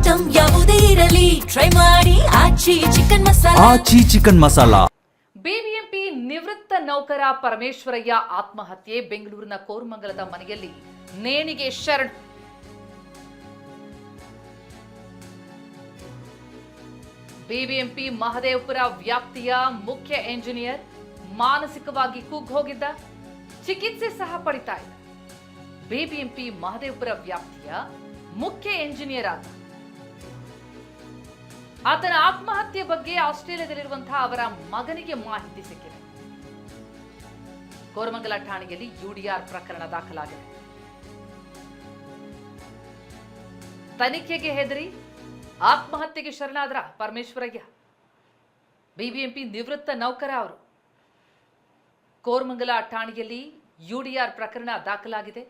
Item ಯಾವುದೇ ಇರಲಿ try ಮಾಡಿ ಆಚಿ ಚಿಕನ್ ಮಸಾಲಾ. ಬಿಬಿಎಂಪಿ ನಿವೃತ್ತ ನೌಕರ ಪರಮೇಶ್ವರಯ್ಯ ಆತ್ಮಹತ್ಯೆ. ಬೆಂಗಳೂರಿನ ಕೋರಮಂಗಲದ ಮನೆಯಲ್ಲಿ ನೇಣಿಗೆ ಶರಣು. ಬಿಬಿಎಂಪಿ ಮಹದೇವಪುರ ವ್ಯಾಪ್ತಿಯ ಮುಖ್ಯ ಎಂಜಿನಿಯರ್ ಮಾನಸಿಕವಾಗಿ ಕುಗ್ಗೋಗಿದ್ದ, ಚಿಕಿತ್ಸೆ ಸಹ ಪಡಿತಾ ಇದ್ದ. ಬಿಬಿಎಂಪಿ ಮಹದೇವಪುರ ವ್ಯಾಪ್ತಿಯ ಮುಖ್ಯ ಎಂಜಿನಿಯರ್ ಆತನ ಆತ್ಮಹತ್ಯೆ ಬಗ್ಗೆ ಆಸ್ಟ್ರೇಲಿಯಾದಲ್ಲಿರುವಂತಹ ಅವರ ಮಗನಿಗೆ ಮಾಹಿತಿ ಸಿಕ್ಕಿದೆ. ಕೋರಮಂಗಲ ಠಾಣೆಯಲ್ಲಿ ಯುಡಿಆರ್ ಪ್ರಕರಣ ದಾಖಲಾಗಿದೆ. ತನಿಖೆಗೆ ಹೆದರಿ ಆತ್ಮಹತ್ಯೆಗೆ ಶರಣಾದ್ರ ಪರಮೇಶ್ವರಯ್ಯ. ಬಿಬಿಎಂಪಿ ನಿವೃತ್ತ ನೌಕರ ಅವರು. ಕೋರಮಂಗಲ ಠಾಣೆಯಲ್ಲಿ ಯುಡಿಆರ್ ಪ್ರಕರಣ ದಾಖಲಾಗಿದೆ.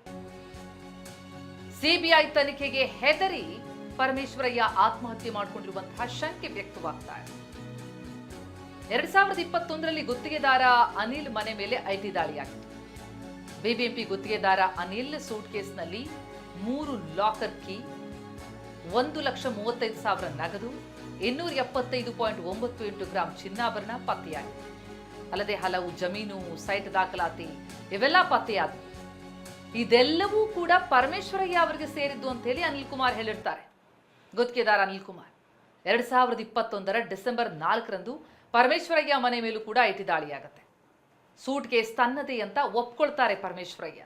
ಸಿಬಿಐ ತನಿಖೆಗೆ ಹೆದರಿ ಪರಮೇಶ್ವರಯ್ಯ ಆತ್ಮಹತ್ಯೆ ಮಾಡಿಕೊಂಡಿರುವಂತಹ ಶಂಕೆ ವ್ಯಕ್ತವಾಗ್ತಾ ಇದೆ. 2021ರಲ್ಲಿ ಗುತ್ತಿಗೆದಾರ ಅನಿಲ್ ಮನೆ ಮೇಲೆ ಐಟಿ ದಾಳಿಯಾಗಿತ್ತು. ಬಿಬಿಎಂಪಿ ಗುತ್ತಿಗೆದಾರ ಅನಿಲ್ ಸೂಟ್ ಕೇಸ್ನಲ್ಲಿ 3 ಲಾಕರ್ ಕೀ, 1,35,000 ನಗದು, 275.98 ಗ್ರಾಂ ಚಿನ್ನಾಭರಣ ಪತ್ತೆಯಾಗಿದೆ. ಅಲ್ಲದೆ ಹಲವು ಜಮೀನು, ಸೈಟ್ ದಾಖಲಾತಿ ಇವೆಲ್ಲ ಪತ್ತೆಯಾದವು. ಇದೆಲ್ಲವೂ ಕೂಡ ಪರಮೇಶ್ವರಯ್ಯ ಅವರಿಗೆ ಸೇರಿದ್ದು ಅಂತ ಹೇಳಿ ಅನಿಲ್ ಕುಮಾರ್ ಹೇಳಿರ್ತಾರೆ. ಗುತ್ತಿಗೆದಾರ ಅನಿಲ್ ಕುಮಾರ್ 2021ರ ಡಿಸೆಂಬರ್ 4ರಂದು ಪರಮೇಶ್ವರಯ್ಯ ಮನೆ ಮೇಲೂ ಕೂಡ ಐಟಿ ದಾಳಿಯಾಗುತ್ತೆ. ಸೂಟ್ ಕೇಸ್ ತನ್ನದೇ ಅಂತ ಒಪ್ಕೊಳ್ತಾರೆ ಪರಮೇಶ್ವರಯ್ಯ.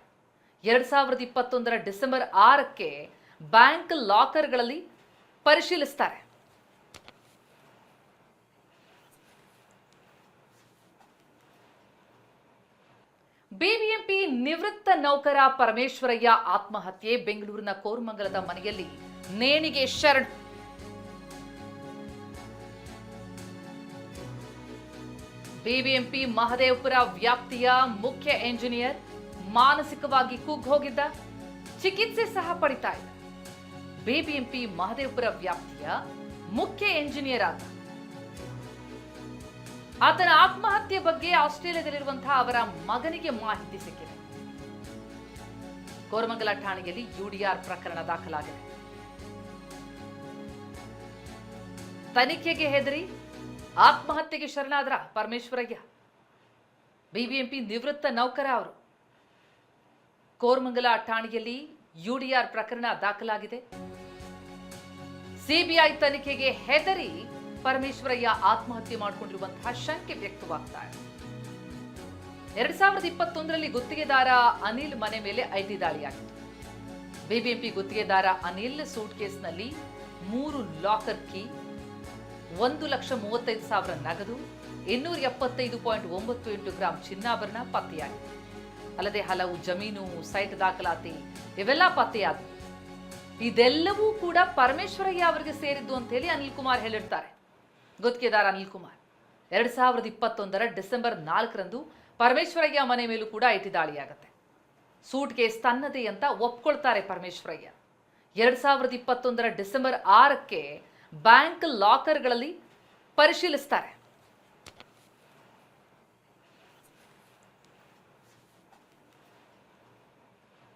2021ರ ಡಿಸೆಂಬರ್ 6ಕ್ಕೆ ಬ್ಯಾಂಕ್ ಲಾಕರ್ಗಳಲ್ಲಿ ಪರಿಶೀಲಿಸ್ತಾರೆ. ಬಿಬಿಎಂಪಿ ನಿವೃತ್ತ ನೌಕರ ಪರಮೇಶ್ವರಯ್ಯ ಆತ್ಮಹತ್ಯೆ. ಬೆಂಗಳೂರಿನ ಕೋರಮಂಗಲದ ಮನೆಯಲ್ಲಿ ನೇಣಿಗೆ ಶರಣು. ಬಿಬಿಎಂಪಿ ಮಹದೇವಪುರ ವ್ಯಾಪ್ತಿಯ ಮುಖ್ಯ ಎಂಜಿನಿಯರ್ ಮಾನಸಿಕವಾಗಿ ಕುಗ್ಗೋಗಿದ್ದ, ಚಿಕಿತ್ಸೆ ಸಹ ಪಡಿತಾ ಇದ್ದ. ಬಿಬಿಎಂಪಿ ಮಹದೇವಪುರ ವ್ಯಾಪ್ತಿಯ ಮುಖ್ಯ ಎಂಜಿನಿಯರ್ ಆತನ ಆತ್ಮಹತ್ಯೆ ಬಗ್ಗೆ ಆಸ್ಟ್ರೇಲಿಯಾದಲ್ಲಿರುವಂತಹ ಅವರ ಮಗನಿಗೆ ಮಾಹಿತಿ ಸಿಕ್ಕಿದೆ. ಕೋರಮಂಗಲ ಠಾಣೆಯಲ್ಲಿ ಯುಡಿಆರ್ ಪ್ರಕರಣ ದಾಖಲಾಗಿದೆ. ತನಿಖೆಗೆ ಹೆದರಿ ಆತ್ಮಹತ್ಯೆಗೆ ಶರಣಾದ್ರ ಪರಮೇಶ್ವರಯ್ಯ. ಬಿಬಿಎಂಪಿ ನಿವೃತ್ತ ನೌಕರ ಅವರು. ಕೋರಮಂಗಲ ಠಾಣೆಯಲ್ಲಿ ಯುಡಿಆರ್ ಪ್ರಕರಣ ದಾಖಲಾಗಿದೆ. ಸಿಬಿಐ ತನಿಖೆಗೆ ಹೆದರಿ ಪರಮೇಶ್ವರಯ್ಯ ಆತ್ಮಹತ್ಯೆ ಮಾಡಿಕೊಂಡಿರುವಂತಹ ಶಂಕೆ ವ್ಯಕ್ತವಾಗ್ತಾ ಇದೆ. 2021ರಲ್ಲಿ ಗುತ್ತಿಗೆದಾರ ಅನಿಲ್ ಮನೆ ಮೇಲೆ ಐಟಿ ದಾಳಿಯಾಗಿತ್ತು. ಬಿಬಿಎಂಪಿ ಗುತ್ತಿಗೆದಾರ ಅನಿಲ್ ಸೂಟ್ ಕೇಸ್ನಲ್ಲಿ 3 ಲಾಕರ್ ಕೀ, 1,35,000 ನಗದು, 275.98 ಗ್ರಾಂ ಚಿನ್ನಾಭರಣ ಪತ್ತೆಯಾಗಿದೆ. ಅಲ್ಲದೆ ಹಲವು ಜಮೀನು, ಸೈಟ್ ದಾಖಲಾತಿ ಇವೆಲ್ಲ ಪತ್ತೆಯಾದವು. ಇದೆಲ್ಲವೂ ಕೂಡ ಪರಮೇಶ್ವರಯ್ಯ ಅವರಿಗೆ ಸೇರಿದ್ದು ಅಂತ ಹೇಳಿ ಅನಿಲ್ ಕುಮಾರ್ ಹೇಳಿರ್ತಾರೆ. ಗುತ್ತಿಗೆದಾರ ಅನಿಲ್ ಕುಮಾರ್ 2021ರ ಡಿಸೆಂಬರ್ 4ರಂದು ಪರಮೇಶ್ವರಯ್ಯ ಮನೆ ಮೇಲೂ ಕೂಡ ಐಟಿ ದಾಳಿಯಾಗುತ್ತೆ. ಸೂಟ್ ಕೇಸ್ ತನ್ನದೇ ಅಂತ ಒಪ್ಕೊಳ್ತಾರೆ ಪರಮೇಶ್ವರಯ್ಯ. 2021ರ ಡಿಸೆಂಬರ್ 6ಕ್ಕೆ ಬ್ಯಾಂಕ್ ಲಾಕರ್ಗಳಲ್ಲಿ ಪರಿಶೀಲಿಸ್ತಾರೆ.